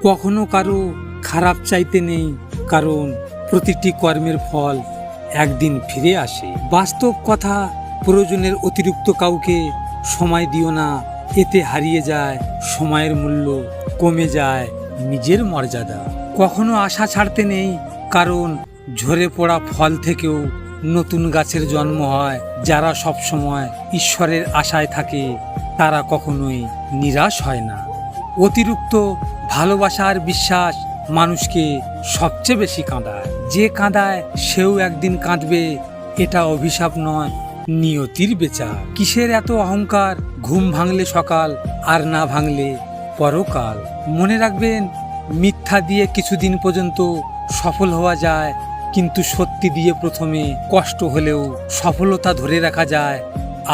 কখনো কারো খারাপ চাইতে নেই, কারণ প্রতিটি কর্মের ফল একদিন ফিরে আসে। বাস্তব কথা, প্রয়োজনের অতিরিক্ত কাউকে সময় দিও না, এতে হারিয়ে যায় সময়ের মূল্য, কমে যায় নিজের মর্যাদা। কখনো আশা ছাড়তে নেই, কারণ ঝরে পড়া ফল থেকেও নতুন গাছের জন্ম হয়। যারা সবসময় ঈশ্বরের আশায় থাকে তারা কখনোই নিরাশ হয় না। অতিরিক্ত ভালোবাসা আর বিশ্বাস মানুষকে সবচেয়ে বেশি কাঁদায়। যে কাঁদায় সেও একদিন কাঁদবে, এটা অভিশাপ নয়, নিয়তির বিচার। কিসের এত অহংকার? ঘুম ভাঙলে সকাল, আর না ভাঙলে পরকাল। মনে রাখবেন, মিথ্যা দিয়ে কিছুদিন পর্যন্ত সফল হওয়া যায়, কিন্তু সত্যি দিয়ে প্রথমে কষ্ট হলেও সফলতা ধরে রাখা যায়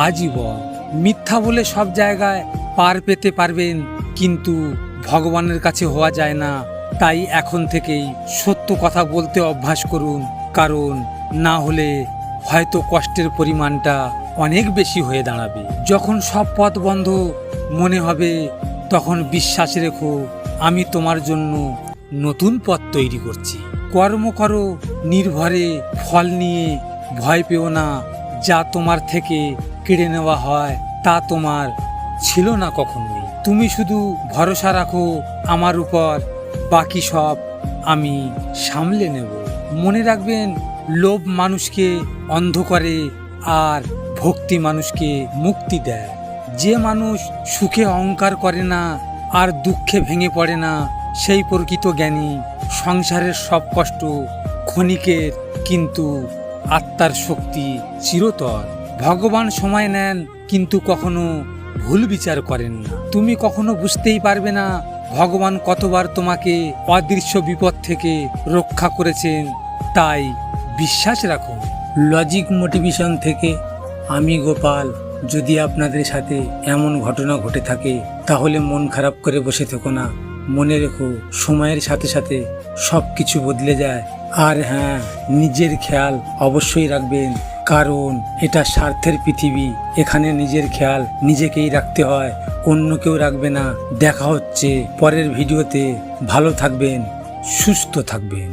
আজীবন। মিথ্যা বলে সব জায়গায় পার পেতে পারবেন, কিন্তু ভগবানের কাছে হওয়া যায় না। তাই এখন থেকেই সত্য কথা বলতে অভ্যাস করুন, কারণ না হলে হয়তো কষ্টের পরিমাণটা অনেক বেশি হয়ে দাঁড়াবে। যখন সব পথ বন্ধ মনে হবে, তখন বিশ্বাস রেখো, আমি তোমার জন্য নতুন পথ তৈরি করছি। কর্ম করো নির্ভরে, ফল নিয়ে ভয় পেও না। যা তোমার থেকে কেড়ে নেওয়া হয় তা তোমার ছিল না কখনোই। তুমি শুধু ভরসা রাখো আমার উপর, বাকি সব আমি সামলে নেব। মনে রাখবেন, লোভ মানুষকে অন্ধ করে আর ভক্তি মানুষকে মুক্তি দেয়। যে মানুষ সুখে অহংকার করে না আর দুঃখে ভেঙে পড়ে না, সেই প্রকৃত জ্ঞানী। সংসারের সব কষ্ট ক্ষণিকের, কিন্তু আত্মার শক্তি চিরতর। ভগবান সময় নেন, কিন্তু কখনো ভুল বিচার করেন না। তুমি কখনো বুঝতেই পারবে না ভগবান কতবার তোমাকে অদৃশ্য বিপদ থেকে রক্ষা করেছেন। তাই বিশ্বাস রাখুন। লজিক মোটিভেশন থেকে আমি গোপাল। যদি আপনাদের সাথে এমন ঘটনা ঘটে থাকে তাহলে মন খারাপ করে বসে থেকো না। মনে রেখো, সময়ের সাথে সাথে সব কিছু বদলে যায়। আর হ্যাঁ, নিজের খেয়াল অবশ্যই রাখবেন, কারণ এটা স্বার্থের পৃথিবী। এখানে নিজের খেয়াল নিজেকেই রাখতে হয়, অন্য কেউ রাখবে না। দেখা হচ্ছে পরের ভিডিওতে। ভালো থাকবেন, সুস্থ থাকবেন।